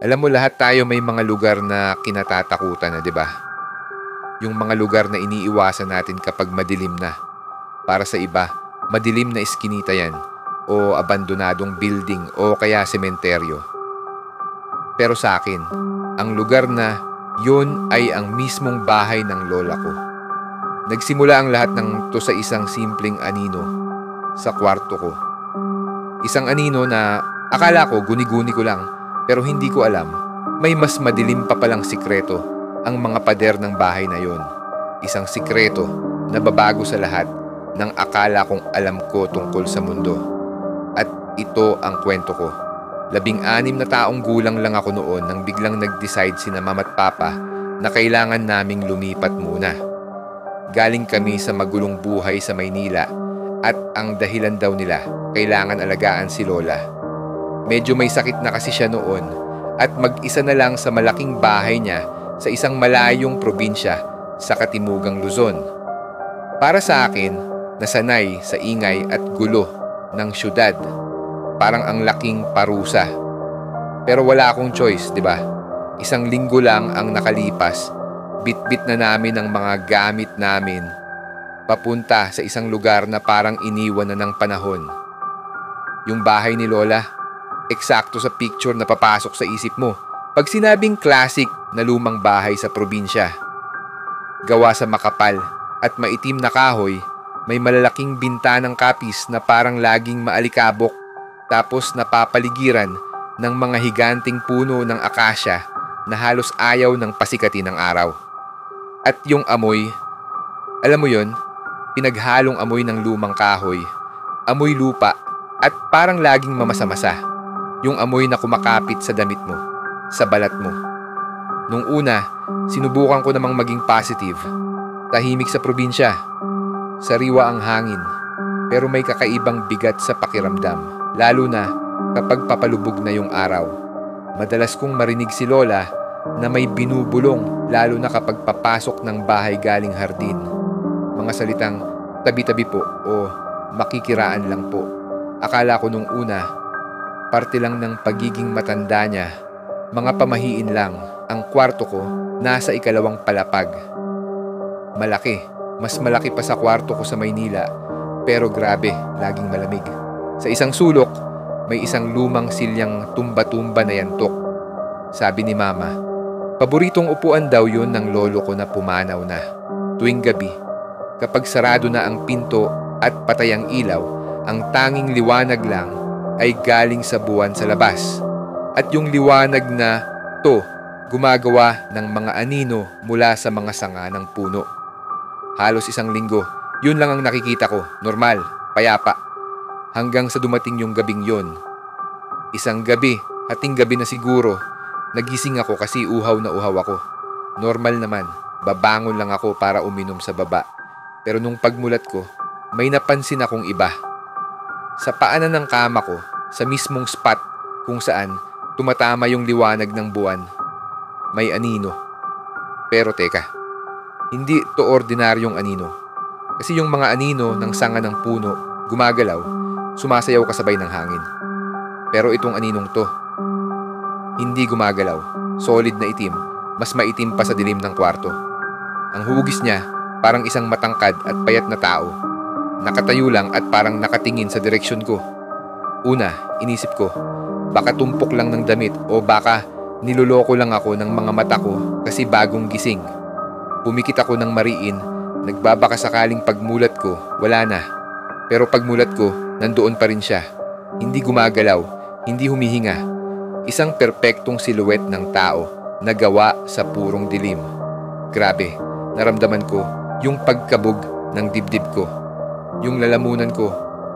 Alam mo, lahat tayo may mga lugar na kinatatakutan na, 'di ba? Yung mga lugar na iniiwasan natin kapag madilim na. Para sa iba, madilim na iskinita yan o abandonadong building o kaya sementeryo. Pero sa akin, ang lugar na yun ay ang mismong bahay ng lola ko. Nagsimula ang lahat ng to sa isang simpleng anino sa kwarto ko. Isang anino na akala ko guni-guni ko lang, pero hindi ko alam, may mas madilim pa palang sikreto ang mga pader ng bahay na yon. Isang sikreto na babago sa lahat ng akala kong alam ko tungkol sa mundo. At ito ang kwento ko. 16 na taong gulang lang ako noon nang biglang nag-decide sina mama at papa na kailangan naming lumipat muna. Galing kami sa magulong buhay sa Maynila at ang dahilan daw nila, kailangan alagaan si lola. Medyo may sakit na kasi siya noon at mag-isa na lang sa malaking bahay niya sa isang malayong probinsya sa katimugang Luzon. Para sa akin, nasanay sa ingay at gulo ng syudad. Parang ang laking parusa. Pero wala akong choice, di ba? Isang linggo lang ang nakalipas. Bit-bit na namin ang mga gamit namin papunta sa isang lugar na parang iniwan na ng panahon. Yung bahay ni Lola, eksakto sa picture na papasok sa isip mo pag sinabing classic na lumang bahay sa probinsya. Gawa sa makapal at maitim na kahoy, may malalaking bintanang kapis na parang laging maalikabok, tapos napapaligiran ng mga higanting puno ng akasya na halos ayaw ng pasikatin ng araw. At yung amoy, alam mo yon, pinaghalong amoy ng lumang kahoy, amoy lupa at parang laging mamasa-masa. Yung amoy na kumakapit sa damit mo, sa balat mo. Nung una, sinubukan ko namang maging positive. Tahimik sa probinsya, sariwa ang hangin, pero may kakaibang bigat sa pakiramdam. Lalo na kapag papalubog na yung araw. Madalas kong marinig si Lola na may binubulong, lalo na kapag papasok ng bahay galing hardin. Mga salitang tabi-tabi po o makikiraan lang po. Akala ko nung una, parte lang ng pagiging matanda niya. Mga pamahiin lang. Ang kwarto ko nasa 2nd palapag. Malaki, mas malaki pa sa kwarto ko sa Maynila, pero grabe, laging malamig. Sa isang sulok, may isang lumang silyang tumba-tumba na yantok. Sabi ni mama, paboritong upuan daw yun ng lolo ko na pumanaw na. Tuwing gabi, kapag sarado na ang pinto at patay ang ilaw, ang tanging liwanag lang ay galing sa buwan sa labas. At yung liwanag na to, gumagawa ng mga anino mula sa mga sanga ng puno. Halos isang linggo, yun lang ang nakikita ko, normal, payapa. Hanggang sa dumating yung gabing yon. Isang gabi, hating gabi na siguro, nagising ako kasi uhaw na uhaw ako. Normal naman, babangon lang ako para uminom sa baba. Pero nung pagmulat ko, may napansin akong iba. Sa paanan ng kama ko, sa mismong spot kung saan tumatama yung liwanag ng buwan, may anino. Pero teka, hindi to ordinaryong anino. Kasi yung mga anino ng sanga ng puno, gumagalaw, sumasayaw kasabay ng hangin. Pero itong aninong to, hindi gumagalaw, solid na itim, mas maitim pa sa dilim ng kwarto. Ang hugis niya, parang isang matangkad at payat na tao. Nakatayo lang at parang nakatingin sa direksyon ko. Una, inisip ko, baka tumpok lang ng damit o baka niloloko lang ako ng mga mata ko kasi bagong gising. Pumikit ako ng mariin, nagbabaka sakaling pagmulat ko, wala na. Pero pagmulat ko, nandoon pa rin siya. Hindi gumagalaw, hindi humihinga. Isang perpektong siluet ng tao na gawa sa purong dilim. Grabe, naramdaman ko yung pagkabog ng dibdib ko. Yung lalamunan ko,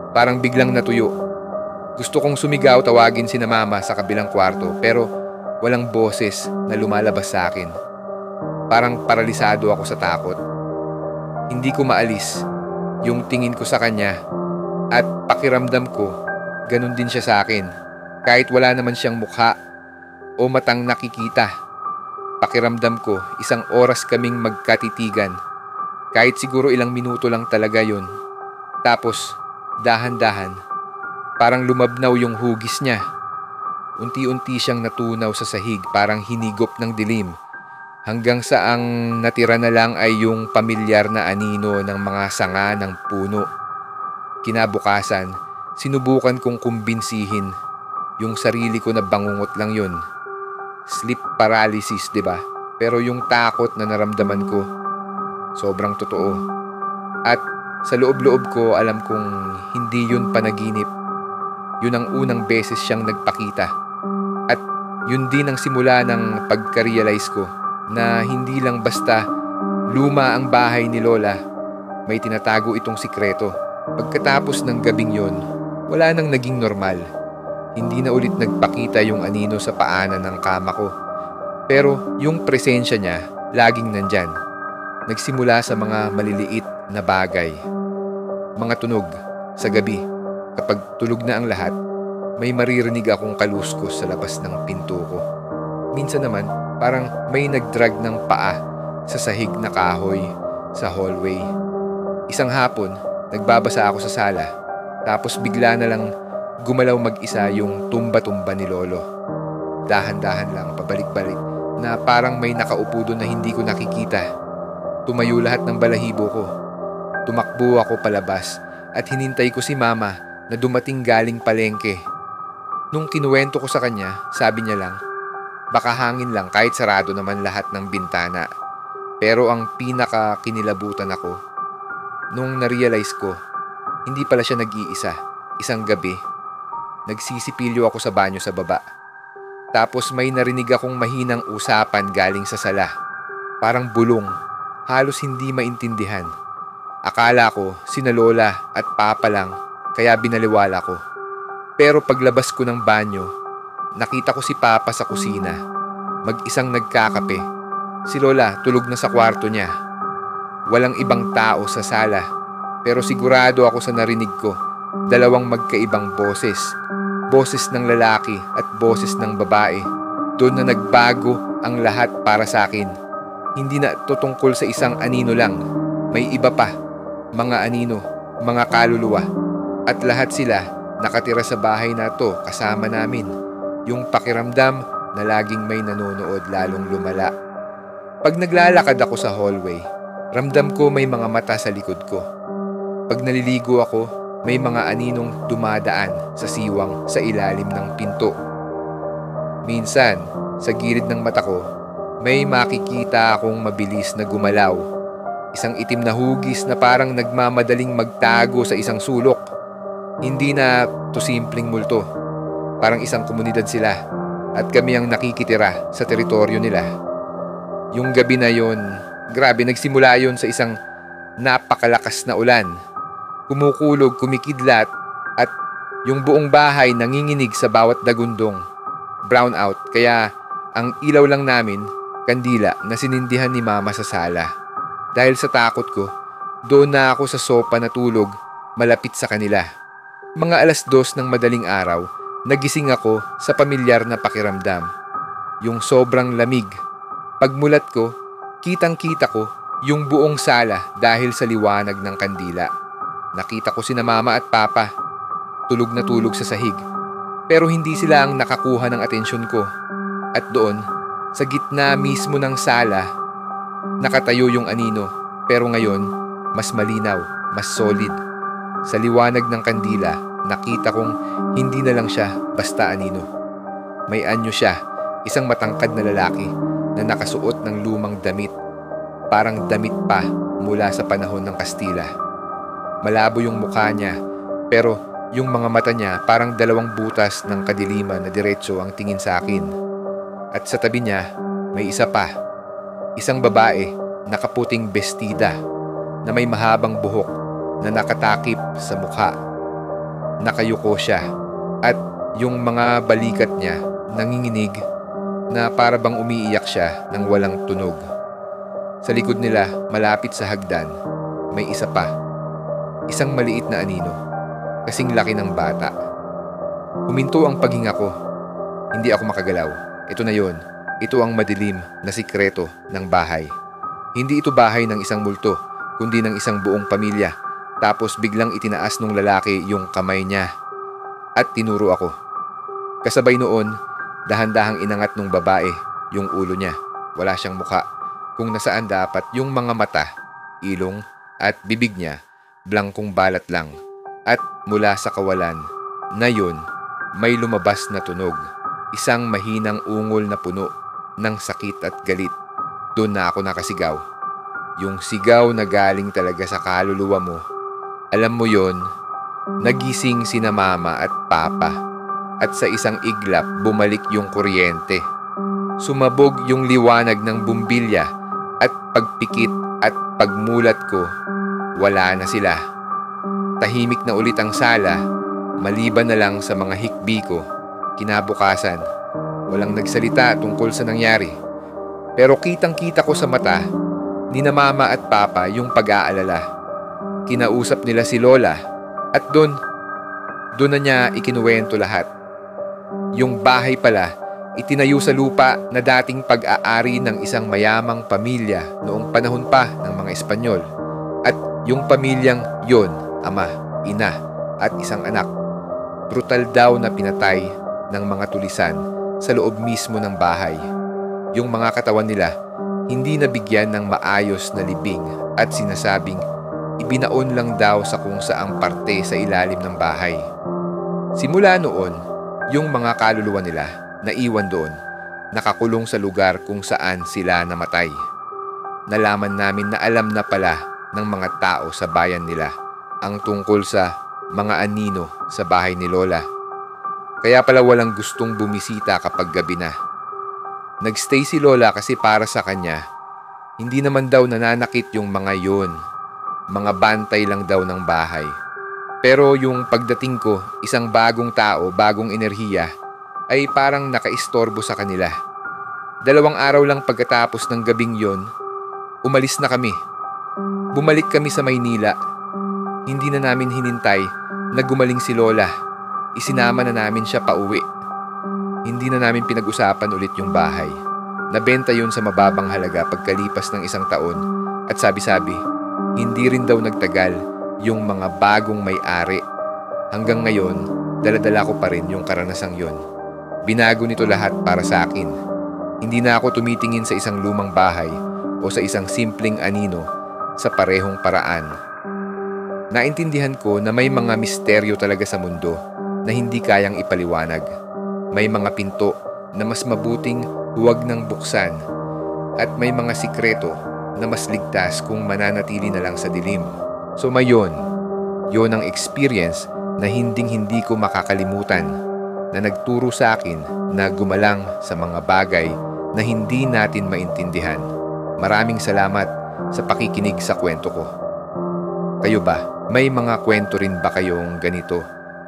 parang biglang natuyo. Gusto kong sumigaw, tawagin si na mama sa kabilang kwarto, pero walang boses na lumalabas sa akin. Parang paralisado ako sa takot. Hindi ko maalis yung tingin ko sa kanya at pakiramdam ko, ganun din siya sa akin. Kahit wala naman siyang mukha o matang nakikita. Pakiramdam ko, isang oras kaming magkatitigan. Kahit siguro ilang minuto lang talaga yun. Tapos, dahan-dahan, parang lumabnaw yung hugis niya. Unti-unti siyang natunaw sa sahig, parang hinigop ng dilim. Hanggang sa ang natira na lang ay yung pamilyar na anino ng mga sanga ng puno. Kinabukasan, sinubukan kong kumbinsihin yung sarili ko na bangungot lang yun. Sleep paralysis, di ba? Pero yung takot na naramdaman ko, sobrang totoo. At sa loob-loob ko, alam kong hindi yun panaginip. Yun ang unang beses siyang nagpakita. At yun din ang simula ng pagka-realize ko na hindi lang basta luma ang bahay ni Lola, may tinatago itong sikreto. Pagkatapos ng gabing yon, wala nang naging normal. Hindi na ulit nagpakita yung anino sa paanan ng kama ko. Pero yung presensya niya, laging nandyan. Nagsimula sa mga maliliit na bagay. Mga tunog sa gabi. Kapag tulog na ang lahat, may maririnig akong kaluskos sa labas ng pinto ko. Minsan naman, parang may nagdrag ng paa sa sahig na kahoy sa hallway. Isang hapon, nagbabasa ako sa sala, tapos bigla na lang gumalaw mag-isa yung tumba-tumba ni Lolo. Dahan-dahan lang, pabalik-balik, na parang may nakaupo doon na hindi ko nakikita. Tumayo lahat ng balahibo ko. Tumakbo ako palabas at hinintay ko si Mama na dumating galing palengke. Nung kinuwento ko sa kanya, sabi niya lang, baka hangin lang kahit sarado naman lahat ng bintana. Pero ang pinaka-kinilabutan ako, nung narealize ko, hindi pala siya nag-iisa. Isang gabi, nagsisipilyo ako sa banyo sa baba. Tapos may narinig akong mahinang usapan galing sa sala. Parang bulong, halos hindi maintindihan. Akala ko sina Lola at Papa lang, kaya binaliwala ko. Pero paglabas ko ng banyo, nakita ko si Papa sa kusina. Mag-isang nagkakape. Si Lola tulog na sa kwarto niya. Walang ibang tao sa sala. Pero sigurado ako sa narinig ko, dalawang magkaibang boses. Boses ng lalaki at boses ng babae. Doon na nagbago ang lahat para sa akin. Hindi na tutungkol sa isang anino lang. May iba pa. Mga anino, mga kaluluwa. At lahat sila nakatira sa bahay na to kasama namin. Yung pakiramdam na laging may nanonood lalong lumala. Pag naglalakad ako sa hallway, ramdam ko may mga mata sa likod ko. Pag naliligo ako, may mga aninong dumadaan sa siwang sa ilalim ng pinto. Minsan, sa gilid ng mata ko, may makikita akong mabilis na gumalaw. Isang itim na hugis na parang nagmamadaling magtago sa isang sulok. Hindi na to simpleng multo. Parang isang komunidad sila at kami ang nakikitira sa teritoryo nila. Yung gabi na yon, grabe, nagsimula yon sa isang napakalakas na ulan. Kumukulog, kumikidlat at yung buong bahay nanginginig sa bawat dagundong. Brown out, kaya ang ilaw lang namin, kandila na sinindihan ni Mama sa sala. Dahil sa takot ko, doon na ako sa sopa natulog malapit sa kanila. Mga 2:00 ng madaling araw, nagising ako sa pamilyar na pakiramdam. Yung sobrang lamig. Pagmulat ko, kitang-kita ko yung buong sala dahil sa liwanag ng kandila. Nakita ko sina Mama at Papa, tulog na tulog sa sahig. Pero hindi sila ang nakakuha ng atensyon ko. At doon, sa gitna mismo ng sala, nakatayo yung anino. Pero ngayon, mas malinaw, mas solid. Sa liwanag ng kandila, nakita kong hindi na lang siya basta anino. May anyo siya, isang matangkad na lalaki na nakasuot ng lumang damit. Parang damit pa mula sa panahon ng Kastila. Malabo yung mukha niya, pero yung mga mata niya parang 2 butas ng kadiliman na diretso ang tingin sa akin. At sa tabi niya, may isa pa. Isang babae, nakaputing bestida, na may mahabang buhok na nakatakip sa mukha. Nakayuko siya at yung mga balikat niya nanginginig na para bang umiiyak siya ng walang tunog. Sa likod nila, malapit sa hagdan, may isa pa. Isang maliit na anino, kasing laki ng bata. Huminto ang paghinga ko. Hindi ako makagalaw. Ito na yon. Ito ang madilim na sikreto ng bahay. Hindi ito bahay ng isang multo, kundi ng isang buong pamilya. Tapos biglang itinaas ng lalaki yung kamay niya at tinuro ako. Kasabay noon, dahan-dahang inangat nung babae yung ulo niya. Wala siyang muka, kung nasaan dapat yung mga mata, ilong at bibig niya, blangkong balat lang. At mula sa kawalan na yun, may lumabas na tunog. Isang mahinang ungol na puno ng sakit at galit. Doon na ako nakasigaw. Yung sigaw na galing talaga sa kaluluwa mo. Alam mo yon, nagising sina mama at papa. At sa isang iglap, bumalik yung kuryente. Sumabog yung liwanag ng bumbilya at pagpikit at pagmulat ko, wala na sila. Tahimik na ulit ang sala, maliban na lang sa mga hikbi ko. Kinabukasan, walang nagsalita tungkol sa nangyari. Pero kitang-kita ko sa mata ni na mama at papa yung pag-aalala. Kinausap nila si Lola at doon na niya ikinuwento lahat. Yung bahay pala, itinayo sa lupa na dating pag-aari ng isang mayamang pamilya noong panahon pa ng mga Espanyol. At yung pamilyang yon, ama, ina at isang anak, brutal daw na pinatay ng mga tulisan sa loob mismo ng bahay. Yung mga katawan nila, hindi nabigyan ng maayos na libing at sinasabing ibinaon lang daw sa kung saang parte sa ilalim ng bahay. Simula noon, yung mga kaluluwa nila naiwan doon, nakakulong sa lugar kung saan sila namatay. Nalaman namin na alam na pala ng mga tao sa bayan nila ang tungkol sa mga anino sa bahay ni Lola. Kaya pala walang gustong bumisita kapag gabi na. Nagstay si Lola kasi para sa kanya, hindi naman daw nananakit yung mga yon. Mga bantay lang daw ng bahay. Pero yung pagdating ko, isang bagong tao, bagong enerhiya, ay parang nakaistorbo sa kanila. 2 araw lang pagkatapos ng gabing yon, umalis na kami. Bumalik kami sa Maynila. Hindi na namin hinintay na gumaling si Lola. Isinama na namin siya pauwi. Hindi na namin pinag-usapan ulit yung bahay. Nabenta yun sa mababang halaga pagkalipas ng 1 taon at sabi-sabi, hindi rin daw nagtagal yung mga bagong may-ari. Hanggang ngayon, dala-dala ko pa rin yung karanasang yon. Binago nito lahat para sa akin. Hindi na ako tumitingin sa isang lumang bahay o sa isang simpleng anino sa parehong paraan. Naintindihan ko na may mga misteryo talaga sa mundo na hindi kayang ipaliwanag. May mga pinto na mas mabuting huwag nang buksan at may mga sikreto na mas ligtas kung mananatili na lang sa dilim. So mayon, yon ang experience na hinding-hindi ko makakalimutan, na nagturo sa akin na gumalang sa mga bagay na hindi natin maintindihan. Maraming salamat sa pakikinig sa kwento ko. Kayo ba, may mga kwento rin ba kayong ganito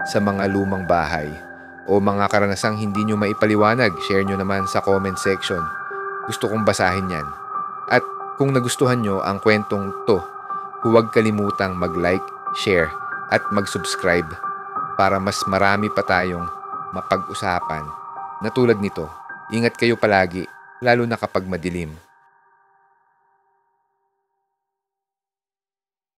sa mga lumang bahay? O mga karanasang hindi nyo maipaliwanag, share nyo naman sa comment section. Gusto kong basahin yan. At kung nagustuhan nyo ang kwentong to, huwag kalimutang mag-like, share at mag-subscribe para mas marami pa tayong mapag-usapan na tulad nito. Ingat kayo palagi, lalo na kapag madilim.